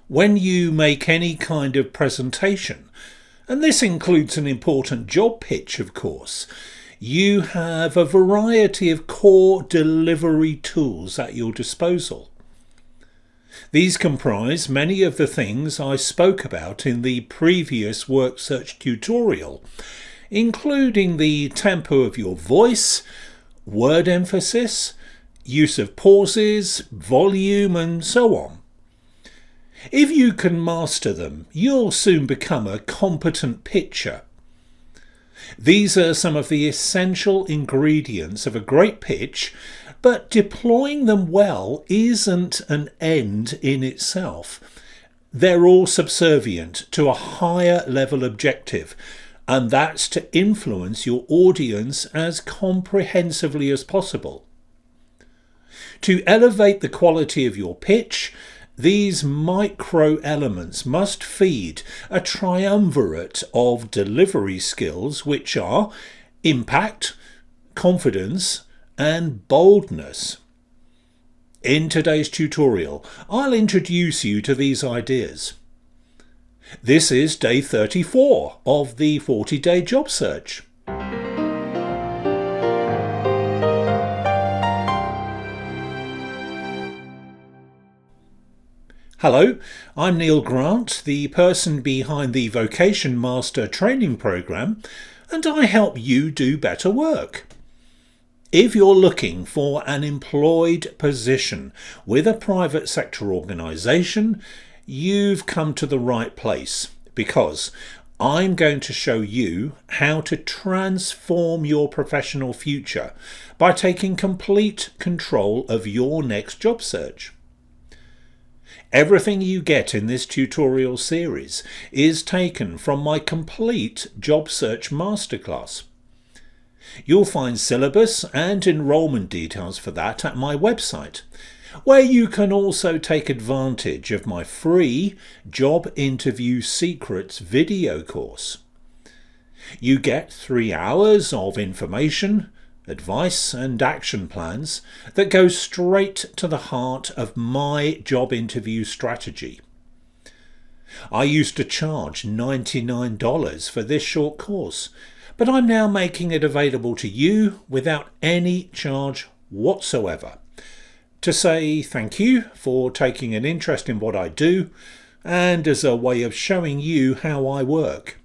When you make any kind of presentation, and this includes an important job pitch, of course, you have a variety of core delivery tools at your disposal. These comprise many of the things I spoke about in the previous work search tutorial, including the tempo of your voice, word emphasis, use of pauses, volume, and so on. If you can master them, you'll soon become a competent pitcher. These are some of the essential ingredients of a great pitch, but deploying them well isn't an end in itself. They're all subservient to a higher level objective, and that's to influence your audience as comprehensively as possible. To elevate the quality of your pitch, these micro elements must feed a triumvirate of delivery skills, which are impact, confidence, and boldness. In today's tutorial, I'll introduce you to these ideas. This is day 34 of the 40-day job search. Hello, I'm Neil Grant, the person behind the Vocation Master training program, and I help you do better work. If you're looking for an employed position with a private sector organisation, you've come to the right place, because I'm going to show you how to transform your professional future by taking complete control of your next job search. Everything you get in this tutorial series is taken from my complete job search masterclass. You'll find syllabus and enrolment details for that at my website, where you can also take advantage of my free Job Interview Secrets video course. You get 3 hours of information, advice and action plans that go straight to the heart of my job interview strategy. I used to charge $99 for this short course, but I'm now making it available to you without any charge whatsoever, to say thank you for taking an interest in what I do and as a way of showing you how I work.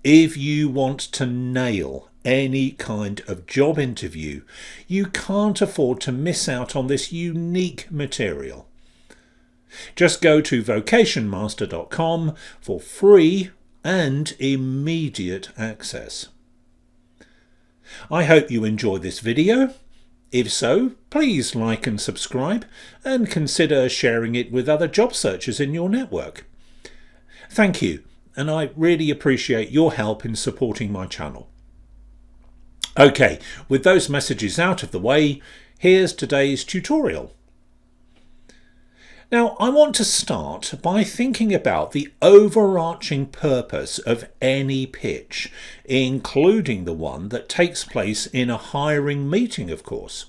If you want to nail any kind of job interview, you can't afford to miss out on this unique material. Just go to vocationmaster.com for free and immediate access. I hope you enjoy this video. If so, please like and subscribe, and consider sharing it with other job searchers in your network. Thank you, and I really appreciate your help in supporting my channel. Okay, with those messages out of the way, here's today's tutorial. Now, I want to start by thinking about the overarching purpose of any pitch, including the one that takes place in a hiring meeting, of course.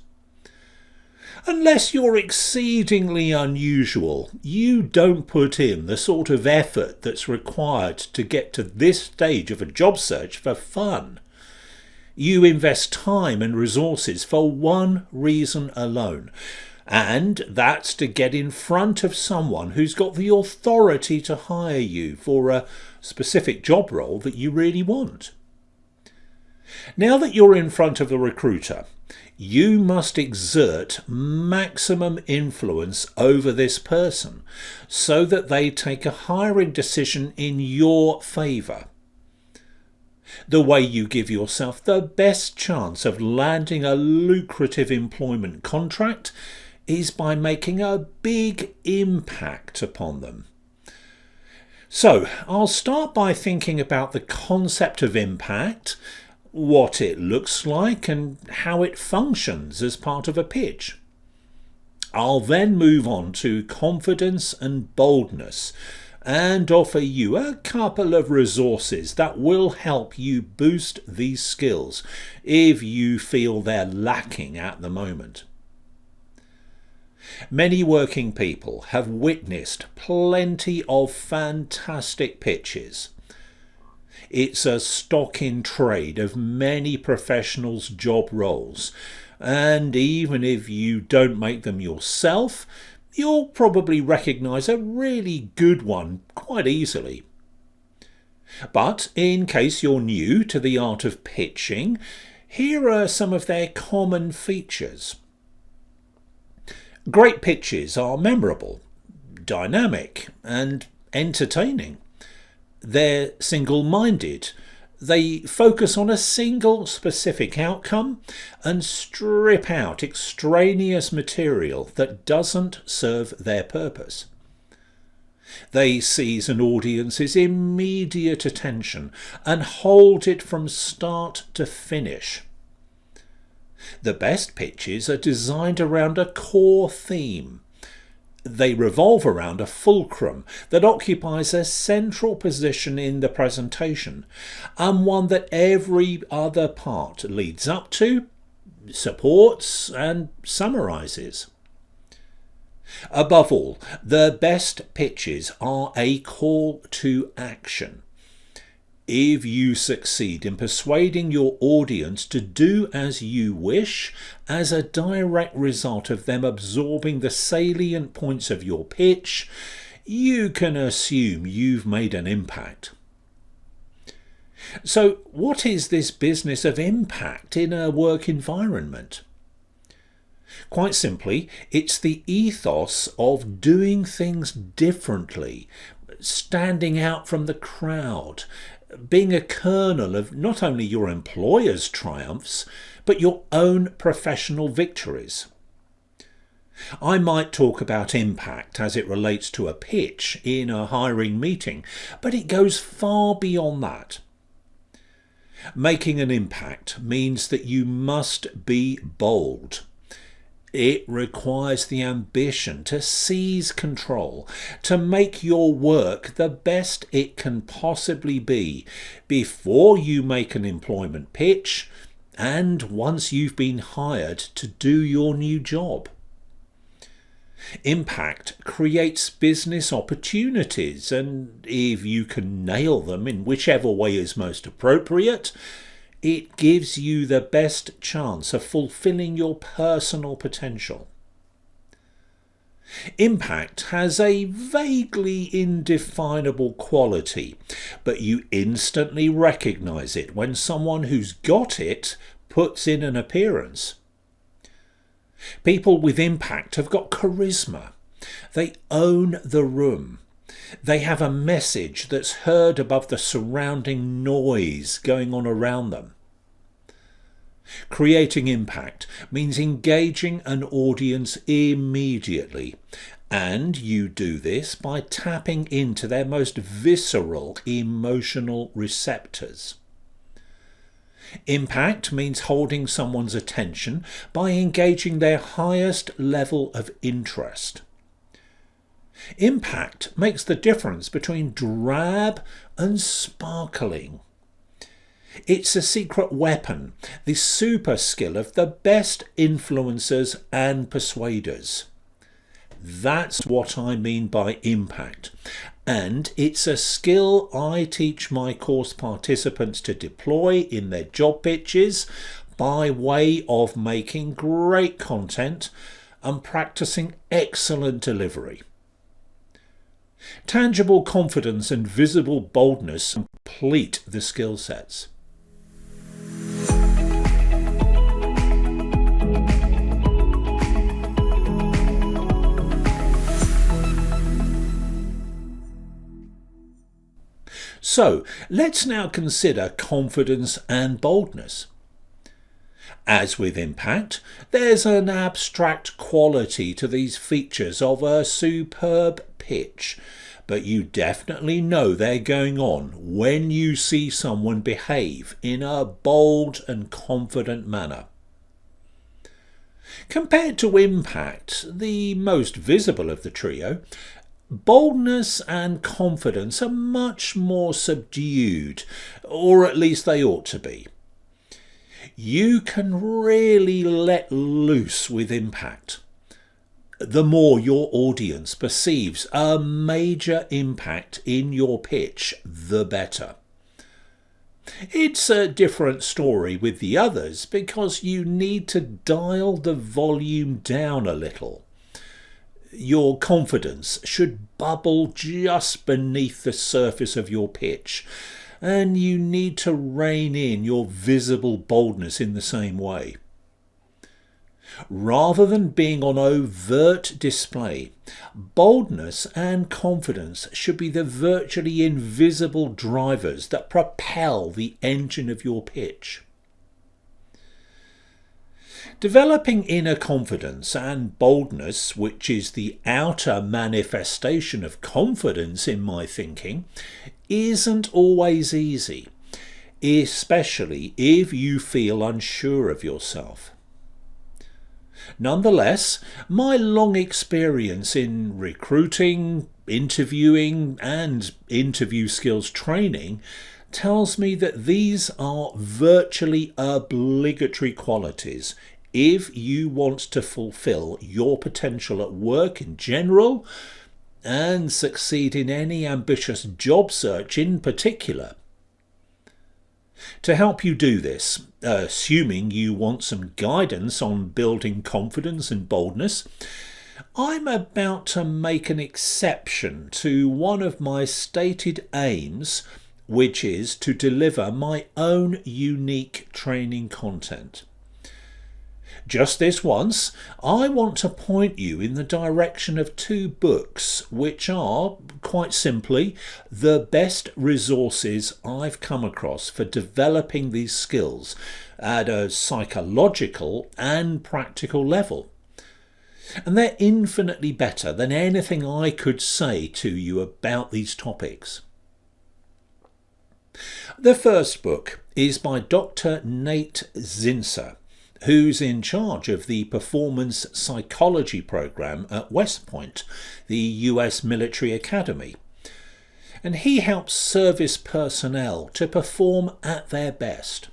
Unless you're exceedingly unusual, you don't put in the sort of effort that's required to get to this stage of a job search for fun. You invest time and resources for one reason alone, and that's to get in front of someone who's got the authority to hire you for a specific job role that you really want. Now that you're in front of a recruiter, you must exert maximum influence over this person so that they take a hiring decision in your favour. The way you give yourself the best chance of landing a lucrative employment contract is by making a big impact upon them. So, I'll start by thinking about the concept of impact, what it looks like, and how it functions as part of a pitch. I'll then move on to confidence and boldness, and offer you a couple of resources that will help you boost these skills if you feel they're lacking at the moment. Many working people have witnessed plenty of fantastic pitches. It's a stock in trade of many professionals' job roles, and even if you don't make them yourself, you'll probably recognise a really good one quite easily. But in case you're new to the art of pitching, here are some of their common features. Great pitches are memorable, dynamic, and entertaining. They're single-minded. They focus on a single specific outcome and strip out extraneous material that doesn't serve their purpose. They seize an audience's immediate attention and hold it from start to finish. The best pitches are designed around a core theme. They revolve around a fulcrum that occupies a central position in the presentation, and one that every other part leads up to, supports, and summarises. Above all, the best pitches are a call to action. If you succeed in persuading your audience to do as you wish, as a direct result of them absorbing the salient points of your pitch, you can assume you've made an impact. So, what is this business of impact in a work environment? Quite simply, it's the ethos of doing things differently, standing out from the crowd, being a kernel of not only your employer's triumphs, but your own professional victories. I might talk about impact as it relates to a pitch in a hiring meeting, but it goes far beyond that. Making an impact means that you must be bold. It requires the ambition to seize control, to make your work the best it can possibly be before you make an employment pitch and once you've been hired to do your new job. Impact creates business opportunities, and if you can nail them in whichever way is most appropriate, it gives you the best chance of fulfilling your personal potential. Impact has a vaguely indefinable quality, but you instantly recognise it when someone who's got it puts in an appearance. People with impact have got charisma. They own the room. They have a message that's heard above the surrounding noise going on around them. Creating impact means engaging an audience immediately, and you do this by tapping into their most visceral emotional receptors. Impact means holding someone's attention by engaging their highest level of interest. Impact makes the difference between drab and sparkling. It's a secret weapon, the super skill of the best influencers and persuaders. That's what I mean by impact. And it's a skill I teach my course participants to deploy in their job pitches by way of making great content and practicing excellent delivery. Tangible confidence and visible boldness complete the skill sets. So, let's now consider confidence and boldness. As with impact, there's an abstract quality to these features of a superb pitch, but you definitely know they're going on when you see someone behave in a bold and confident manner. Compared to impact, the most visible of the trio, boldness and confidence are much more subdued, or at least they ought to be. You can really let loose with impact. the more your audience perceives a major impact in your pitch, the better. It's a different story with the others because you need to dial the volume down a little. Your confidence should bubble just beneath the surface of your pitch, and you need to rein in your visible boldness in the same way. Rather than being on overt display, boldness and confidence should be the virtually invisible drivers that propel the engine of your pitch. Developing inner confidence and boldness, which is the outer manifestation of confidence in my thinking, isn't always easy, especially if you feel unsure of yourself. Nonetheless, my long experience in recruiting, interviewing, and interview skills training tells me that these are virtually obligatory qualities if you want to fulfill your potential at work in general and succeed in any ambitious job search in particular. To help you do this, assuming you want some guidance on building confidence and boldness, I'm about to make an exception to one of my stated aims, which is to deliver my own unique training content. Just this once, I want to point you in the direction of 2 books, which are, quite simply, the best resources I've come across for developing these skills at a psychological and practical level. And they're infinitely better than anything I could say to you about these topics. The first book is by Dr. Nate Zinsser, who's in charge of the Performance Psychology program at West Point, the US Military Academy. And he helps service personnel to perform at their best.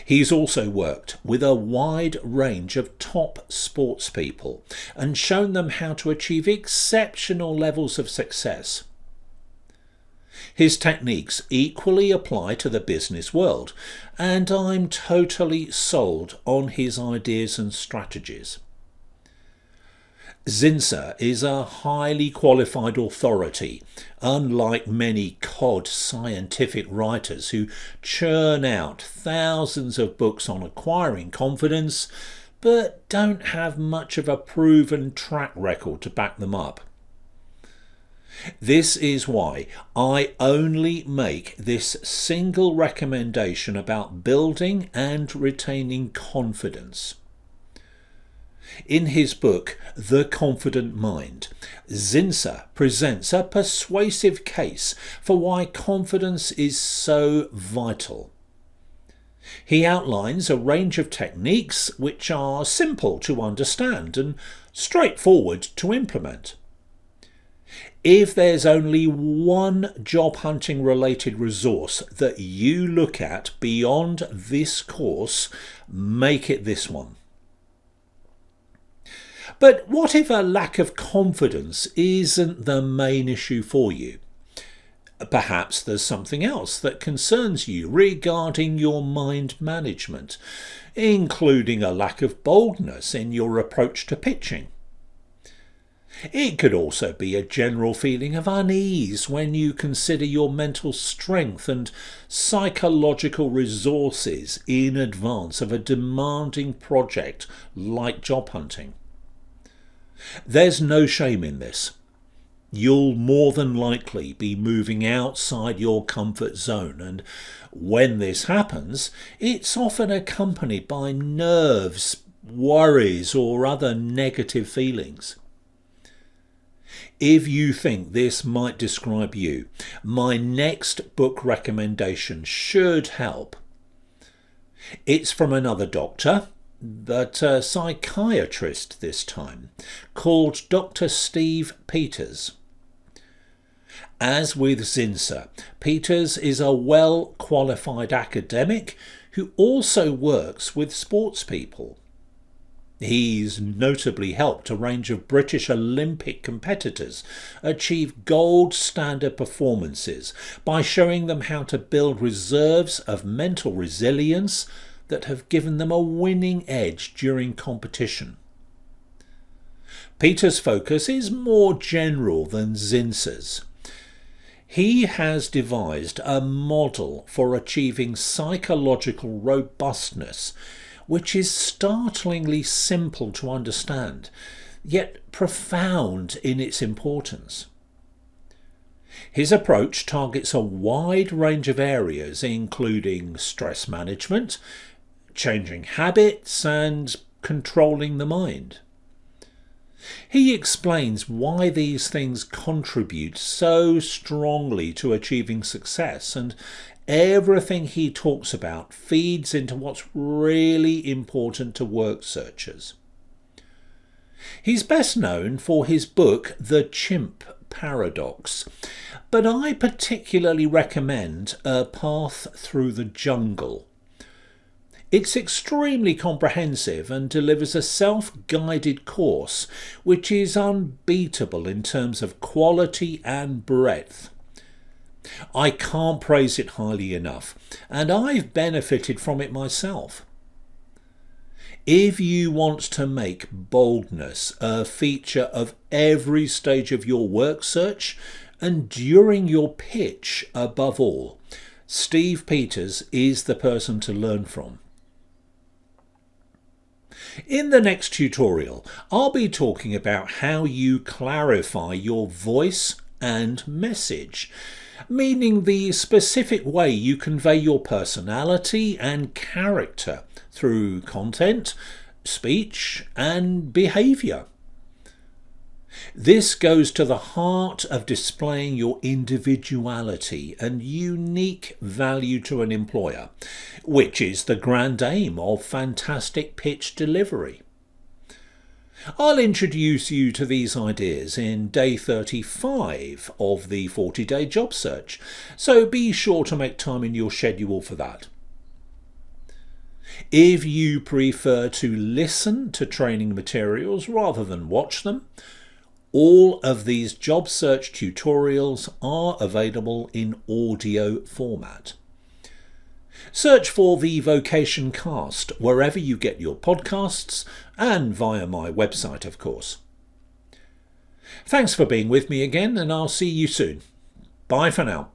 He's also worked with a wide range of top sports people and shown them how to achieve exceptional levels of success. His techniques equally apply to the business world, and I'm totally sold on his ideas and strategies. Zinsser is a highly qualified authority, unlike many cod scientific writers who churn out thousands of books on acquiring confidence, but don't have much of a proven track record to back them up. This is why I only make this single recommendation about building and retaining confidence. In his book, The Confident Mind, Zinsser presents a persuasive case for why confidence is so vital. He outlines a range of techniques which are simple to understand and straightforward to implement. If there's only one job hunting related resource that you look at beyond this course, make it this one. But what if a lack of confidence isn't the main issue for you? Perhaps there's something else that concerns you regarding your mind management, including a lack of boldness in your approach to pitching. It could also be a general feeling of unease when you consider your mental strength and psychological resources in advance of a demanding project like job hunting. There's no shame in this. You'll more than likely be moving outside your comfort zone, and when this happens, it's often accompanied by nerves, worries, or other negative feelings. If you think this might describe you, my next book recommendation should help. It's from another doctor, but a psychiatrist this time, called Dr. Steve Peters. As with Zinsser, Peters is a well-qualified academic who also works with sports people. He's notably helped a range of British Olympic competitors achieve gold standard performances by showing them how to build reserves of mental resilience that have given them a winning edge during competition. Peter's focus is more general than Zinsser's. He has devised a model for achieving psychological robustness which is startlingly simple to understand, yet profound in its importance. His approach targets a wide range of areas, including stress management, changing habits, and controlling the mind. He explains why these things contribute so strongly to achieving success, and everything he talks about feeds into what's really important to work searchers. He's best known for his book The Chimp Paradox, but I particularly recommend A Path Through the Jungle. It's extremely comprehensive and delivers a self-guided course which is unbeatable in terms of quality and breadth. I can't praise it highly enough, and I've benefited from it myself. If you want to make boldness a feature of every stage of your work search, and during your pitch above all, Steve Peters is the person to learn from. In the next tutorial, I'll be talking about how you clarify your voice and message, meaning the specific way you convey your personality and character through content, speech, and behaviour. This goes to the heart of displaying your individuality and unique value to an employer, which is the grand aim of fantastic pitch delivery. I'll introduce you to these ideas in day 35 of the 40-day job search, so be sure to make time in your schedule for that. If you prefer to listen to training materials rather than watch them, all of these job search tutorials are available in audio format. Search for the Vocation Cast wherever you get your podcasts and via my website, of course. Thanks for being with me again, and I'll see you soon. Bye for now.